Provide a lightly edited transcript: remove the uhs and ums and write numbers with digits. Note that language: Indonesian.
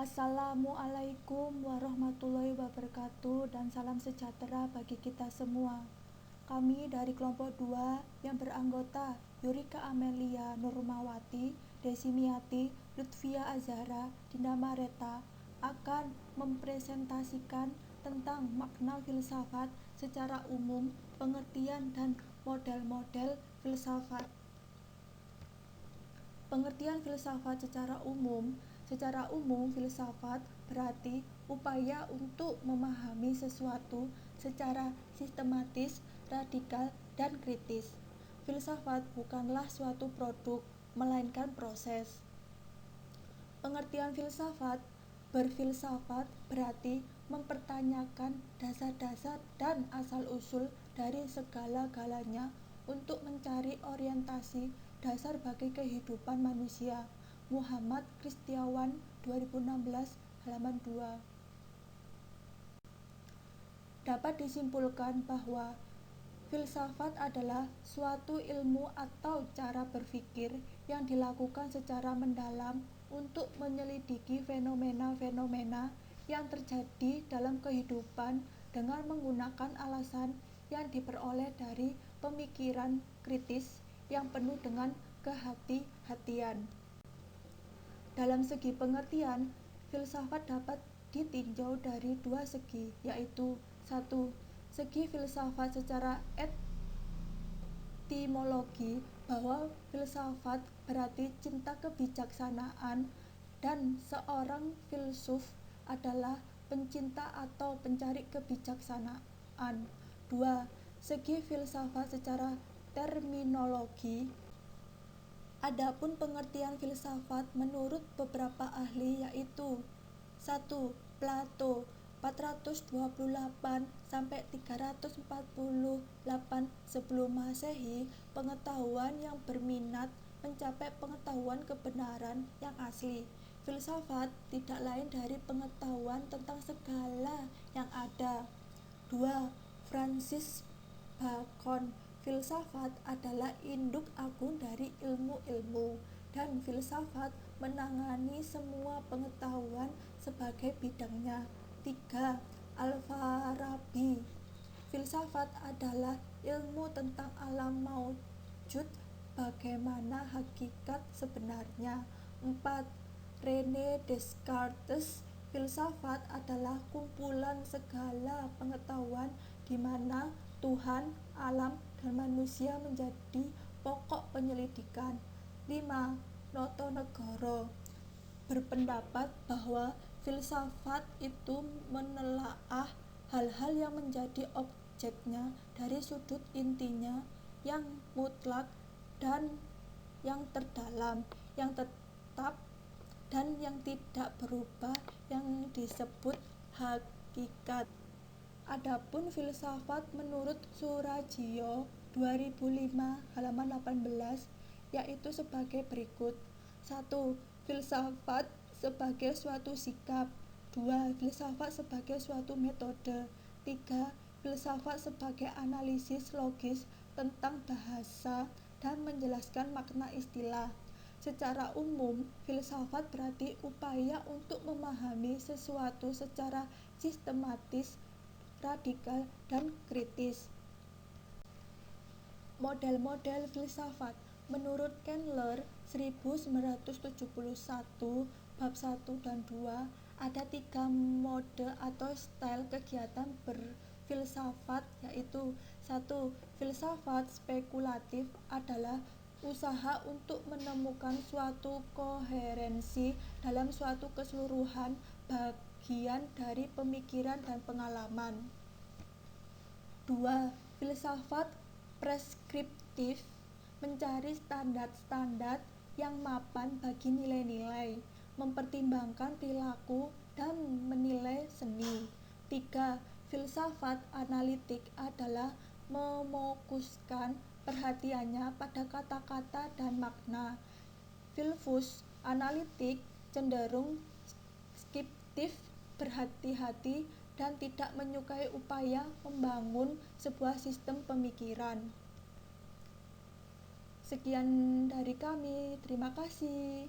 Assalamualaikum warahmatullahi wabarakatuh dan salam sejahtera bagi kita semua. Kami dari kelompok 2 yang beranggota Yurika Amelia Nurmawati, Desimiati, Lutfia Azhara, Dinda Mareta akan mempresentasikan tentang makna filsafat secara umum, pengertian dan model-model filsafat. Pengertian filsafat secara umum. Secara umum, filsafat berarti upaya untuk memahami sesuatu secara sistematis, radikal, dan kritis. Filsafat bukanlah suatu produk, melainkan proses. Pengertian filsafat. Berfilsafat berarti mempertanyakan dasar-dasar dan asal-usul dari segala-galanya untuk mencari orientasi dasar bagi kehidupan manusia. Muhammad Kristiawan 2016 halaman 2. Dapat disimpulkan bahwa filsafat adalah suatu ilmu atau cara berpikir yang dilakukan secara mendalam untuk menyelidiki fenomena-fenomena yang terjadi dalam kehidupan dengan menggunakan alasan yang diperoleh dari pemikiran kritis yang penuh dengan kehati-hatian. Dalam segi pengertian, filsafat dapat ditinjau dari dua segi, yaitu 1. Segi filsafat secara etimologi, bahwa filsafat berarti cinta kebijaksanaan dan seorang filsuf adalah pencinta atau pencari kebijaksanaan. 2. Segi filsafat secara terminologi. Adapun pengertian filsafat menurut beberapa ahli yaitu 1. Plato 428-348 sebelum Masehi. Pengetahuan yang berminat mencapai pengetahuan kebenaran yang asli. Filsafat tidak lain dari pengetahuan tentang segala yang ada. 2. Francis Bacon. Filsafat adalah induk agung dari ilmu-ilmu, dan filsafat menangani semua pengetahuan sebagai bidangnya. 3. Al-Farabi. Filsafat adalah ilmu tentang alam maujud, bagaimana hakikat sebenarnya. 4. René Descartes. Filsafat adalah kumpulan segala pengetahuan di mana Tuhan, alam, dan manusia menjadi pokok penyelidikan. 5. Notonegoro berpendapat bahwa filsafat itu menelaah hal-hal yang menjadi objeknya dari sudut intinya yang mutlak dan yang terdalam, yang tetap dan yang tidak berubah, yang disebut hakikat. Adapun filsafat menurut Surajio 2005 halaman 18 yaitu sebagai berikut. 1. Filsafat sebagai suatu sikap. 2. Filsafat sebagai suatu metode. 3. Filsafat sebagai analisis logis tentang bahasa dan menjelaskan makna istilah. Secara umum, filsafat berarti upaya untuk memahami sesuatu secara sistematis, radikal, dan kritis. Model-model filsafat. Menurut Candler 1971 bab 1 dan 2 ada 3 mode atau style kegiatan berfilsafat, yaitu 1. Filsafat spekulatif adalah usaha untuk menemukan suatu koherensi dalam suatu keseluruhan bagian dari pemikiran dan pengalaman. 2. Filsafat preskriptif mencari standar-standar yang mapan bagi nilai-nilai, mempertimbangkan perilaku, dan menilai seni. 3. Filsafat analitik adalah memokuskan perhatiannya pada kata-kata dan makna. Filsuf analitik cenderung skeptis, berhati-hati, dan tidak menyukai upaya membangun sebuah sistem pemikiran. Sekian dari kami, terima kasih.